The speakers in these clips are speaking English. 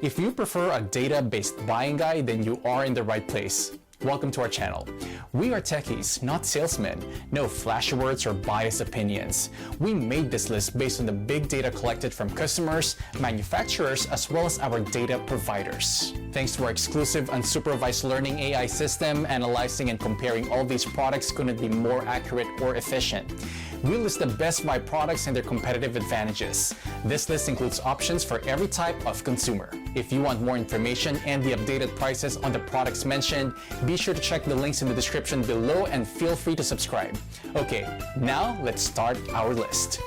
If you prefer a data-based buying guide, then you are in the right place. Welcome to our channel. We are techies, not salesmen. No flashy words or biased opinions. We made this list based on the big data collected from customers, manufacturers, as well as our data providers. Thanks to our exclusive unsupervised learning AI system, analyzing and comparing all these products couldn't be more accurate or efficient. We list the best buy products and their competitive advantages. This list includes options for every type of consumer. If you want more information and the updated prices on the products mentioned, be sure to check the links in the description below and feel free to subscribe. Okay, now let's start our list.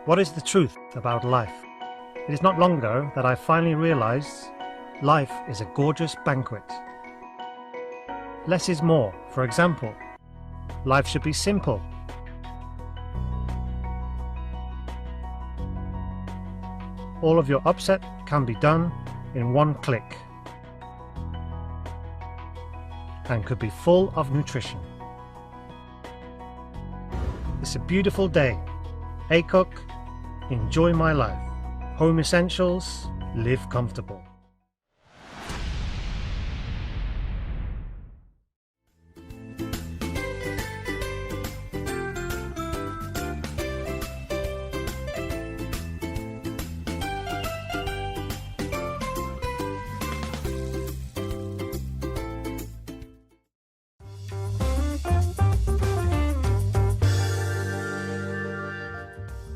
What is the truth about life? It is not long ago that I finally realized life is a gorgeous banquet. Less is more. For example, life should be simple. All of your upset can be done in one click and could be full of nutrition. It's a beautiful day. Aicok, enjoy my life. Home essentials, live comfortable.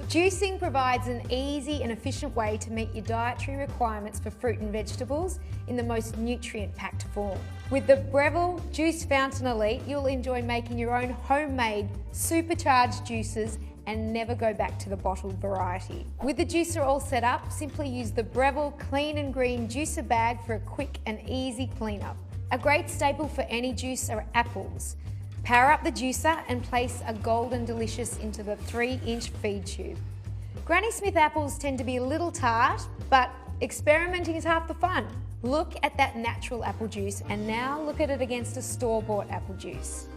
Juicing provides an easy and efficient way to meet your dietary requirements for fruit and vegetables in the most nutrient-packed form. With the Breville Juice Fountain Elite, you'll enjoy making your own homemade, supercharged juices and never go back to the bottled variety. With the juicer all set up, simply use the Breville Clean and Green juicer bag for a quick and easy cleanup. A great staple for any juice are apples. Power up the juicer and place a golden delicious into the 3-inch feed tube. Granny Smith apples tend to be a little tart, but experimenting is half the fun. Look at that natural apple juice and now look at it against a store-bought apple juice.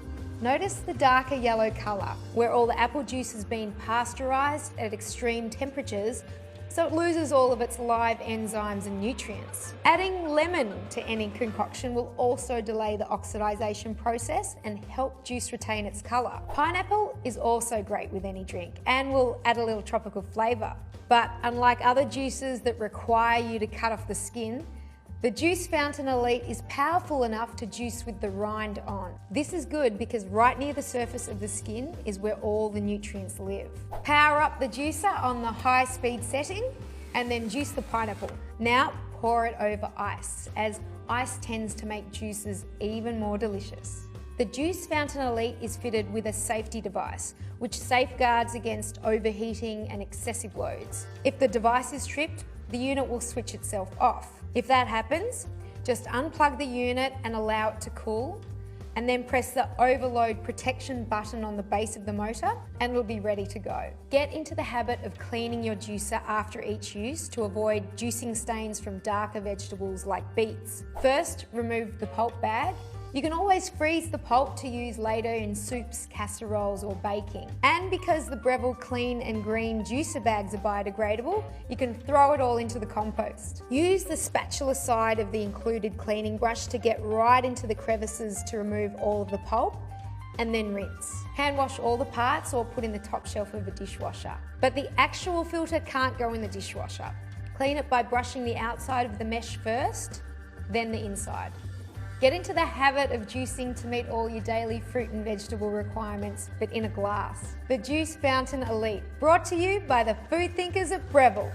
Notice the darker yellow colour, where all the apple juice has been pasteurised at extreme temperatures, so it loses all of its live enzymes and nutrients. Adding lemon to any concoction will also delay the oxidisation process and help juice retain its colour. Pineapple is also great with any drink and will add a little tropical flavour. But unlike other juices that require you to cut off the skin, the Juice Fountain Elite is powerful enough to juice with the rind on. This is good because right near the surface of the skin is where all the nutrients live. Power up the juicer on the high speed setting and then juice the pineapple. Now pour it over ice, as ice tends to make juices even more delicious. The Juice Fountain Elite is fitted with a safety device, which safeguards against overheating and excessive loads. If the device is tripped, the unit will switch itself off. If that happens, just unplug the unit and allow it to cool, and then press the overload protection button on the base of the motor and it'll be ready to go. Get into the habit of cleaning your juicer after each use to avoid juicing stains from darker vegetables like beets. First, remove the pulp bag. You can always freeze the pulp to use later in soups, casseroles or baking. And because the Breville Clean and Green juicer bags are biodegradable, you can throw it all into the compost. Use the spatula side of the included cleaning brush to get right into the crevices to remove all of the pulp, and then rinse. Hand wash all the parts or put in the top shelf of a dishwasher. But the actual filter can't go in the dishwasher. Clean it by brushing the outside of the mesh first, then the inside. Get into the habit of juicing to meet all your daily fruit and vegetable requirements, but in a glass. The Juice Fountain Elite, brought to you by the food thinkers at Breville.